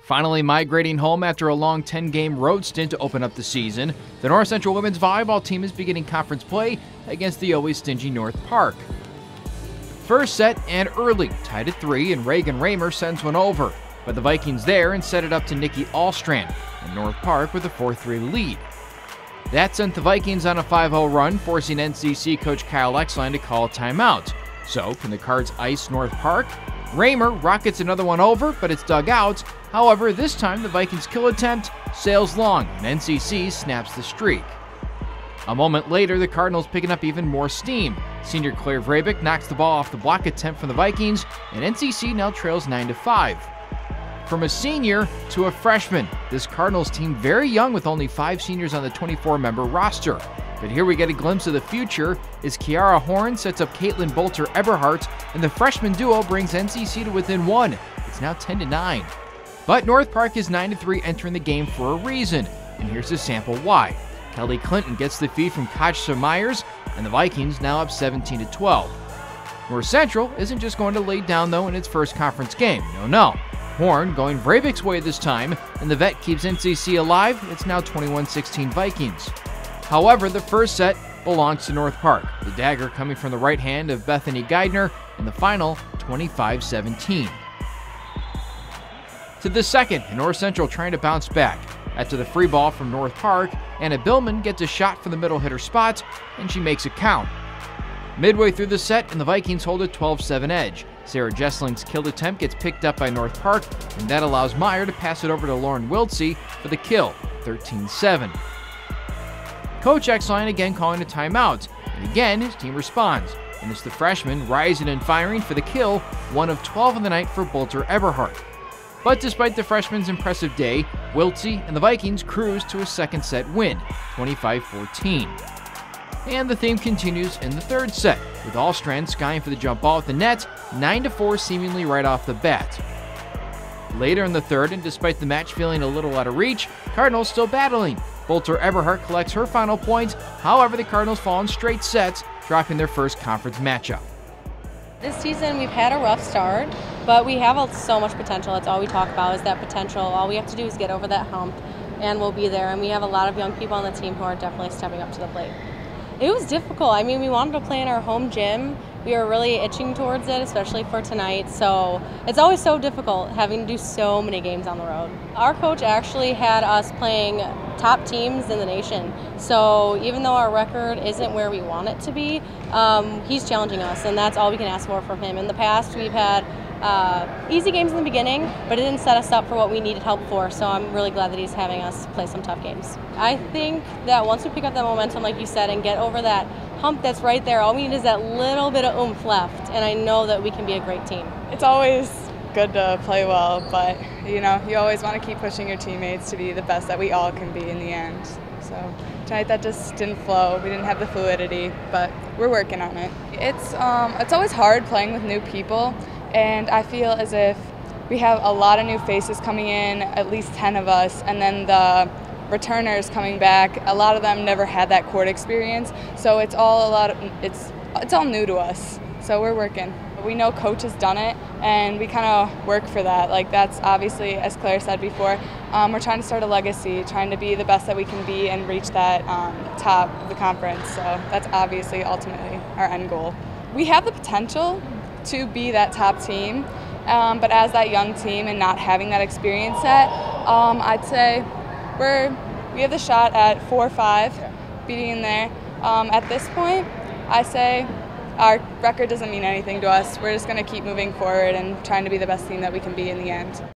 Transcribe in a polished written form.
Finally migrating home after a long 10-game road stint to open up the season, the North Central women's volleyball team is beginning conference play against the always stingy North Park. First set and early, tied at 3, and Reagan Raymer sends one over, but the Vikings there and set it up to Nikki Allstrand, and North Park with a 4-3 lead. That sent the Vikings on a 5-0 run, forcing NCC coach Kyle Exline to call a timeout. So, can the Cards ice North Park? Raymer rockets another one over, but it's dug out. However, this time the Vikings' kill attempt sails long, and NCC snaps the streak. A moment later, the Cardinals picking up even more steam. Senior Claire Vrabik knocks the ball off the block attempt from the Vikings, and NCC now trails 9-5. From a senior to a freshman, this Cardinals team very young with only 5 seniors on the 24-member roster. But here we get a glimpse of the future as Kiara Horn sets up Caitlin Bolter-Eberhardt, and the freshman duo brings NCC to within 1. It's now 10-9. But North Park is 9-3 entering the game for a reason, and here's a sample why. Kelly Clinton gets the feed from Katja Myers, and the Vikings now up 17-12. North Central isn't just going to lay down though in its first conference game. No. Horn going Vrabik's way this time, and the vet keeps NCC alive. It's now 21-16 Vikings. However, the first set belongs to North Park, the dagger coming from the right hand of Bethany Geidner, and the final 25-17. To the second, and North Central trying to bounce back. After the free ball from North Park, Anna Billman gets a shot from the middle hitter spot, and she makes it count. Midway through the set, and the Vikings hold a 12-7 edge. Sarah Jessling's kill attempt gets picked up by North Park, and that allows Meyer to pass it over to Lauren Wiltsey for the kill, 13-7. Coach Exline again calling a timeout, and again his team responds, and it's the freshman rising and firing for the kill, 1 of 12 in the night for Bolter-Eberhardt. But despite the freshman's impressive day, Wiltsey and the Vikings cruise to a second set win, 25-14. And the theme continues in the third set, with Allstrand skying for the jump ball at the net, 9-4 seemingly right off the bat. Later in the third, and despite the match feeling a little out of reach, Cardinals still battling. Bolter-Eberhardt collects her final point, however the Cardinals fall in straight sets, dropping their first conference matchup. This season we've had a rough start, but we have so much potential. That's all we talk about is that potential. All we have to do is get over that hump, and we'll be there. And we have a lot of young people on the team who are definitely stepping up to the plate. It was difficult. I mean, we wanted to play in our home gym. We were really itching towards it, especially for tonight. So it's always so difficult having to do so many games on the road. Our coach actually had us playing top teams in the nation. So even though our record isn't where we want it to be, he's challenging us, and that's all we can ask for from him. In the past, we've had easy games in the beginning, but it didn't set us up for what we needed help for, so I'm really glad that he's having us play some tough games. I think that once we pick up that momentum, like you said, and get over that hump that's right there, all we need is that little bit of oomph left, and I know that we can be a great team. It's always good to play well, but you always want to keep pushing your teammates to be the best that we all can be in the end. So tonight that just didn't flow. We didn't have the fluidity, but we're working on it. It's always hard playing with new people, and I feel as if we have a lot of new faces coming in, at least 10 of us, and then the returners coming back. A lot of them never had that court experience, so it's all new to us. So we're working. We know coach has done it, and we kind of work for that. Like, that's obviously, as Claire said before, we're trying to start a legacy, trying to be the best that we can be and reach that top of the conference. So that's obviously ultimately our end goal. We have the potential to be that top team, but as that young team and not having that experience set, I'd say we have the shot at 4-5, beating in there. At this point, I say our record doesn't mean anything to us. We're just going to keep moving forward and trying to be the best team that we can be in the end.